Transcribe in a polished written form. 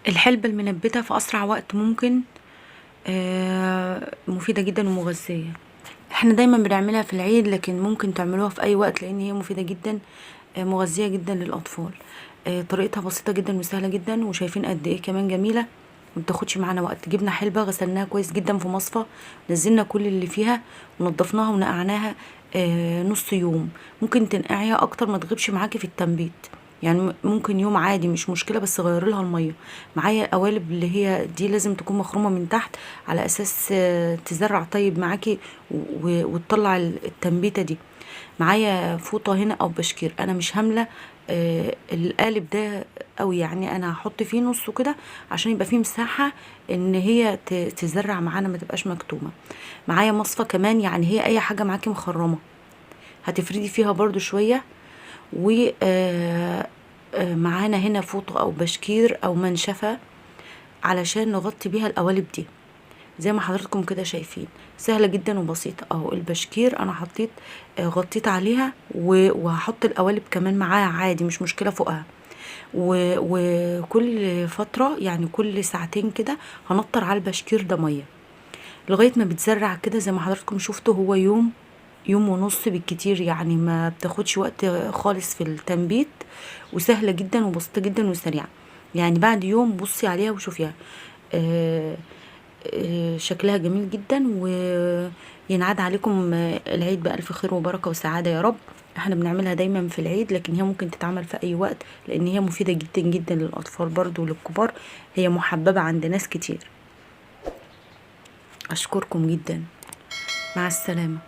الحلبة المنبتة في أسرع وقت ممكن، مفيدة جدا ومغذية. احنا دايما بنعملها في العيد، لكن ممكن تعملوها في أي وقت لأن هي مفيدة جدا، مغذية جدا للأطفال. طريقتها بسيطة جدا وسهلة جدا، وشايفين قد ايه كمان جميلة، مبتاخدش معانا وقت. جبنا حلبة غسلناها كويس جدا في مصفى، نزلنا كل اللي فيها ونضفناها ونقعناها نص يوم. ممكن تنقعيها اكتر ما تغيبش معاكي في التنبيت، يعني ممكن يوم عادي مش مشكله، بس غيري لها الميه. معايا قوالب اللي هي دي لازم تكون مخرومه من تحت، على اساس تزرع طيب معاكي وتطلع التنبيته دي. معايا فوطه هنا او بشكير، انا مش هامله القالب ده قوي، يعني انا هحط فيه نصه كده عشان يبقى فيه مساحه ان هي تزرع معانا، ما تبقاش مكتومه. معايا مصفى كمان، يعني هي اي حاجه معاكي مخرمه هتفردي فيها برضو شويه. و معانا هنا فوطه او بشكير او منشفه علشان نغطي بيها القوالب دي. زي ما حضراتكم كده شايفين، سهله جدا وبسيطه. اهو البشكير انا حطيت غطيت عليها، وهحط القوالب كمان معاها عادي، مش مشكله فوقها. وكل فتره يعني كل ساعتين كده هنطر على البشكير ده ميه لغايه ما بتزرع كده. زي ما حضراتكم شفتوا، هو يوم يوم ونص بالكتير، يعني ما بتاخدش وقت خالص في التنبيت، وسهله جدا وبسيطه جدا وسريعه. يعني بعد يوم بصي عليها وشوفيها، آه شكلها جميل جدا. وينعاد عليكم العيد بألف خير وبركة وسعادة يا رب. احنا بنعملها دايما في العيد، لكن هي ممكن تتعمل في اي وقت، لان هي مفيدة جدا جدا للأطفال برضو وللكبار. هي محببة عند ناس كتير. اشكركم جدا، مع السلامة.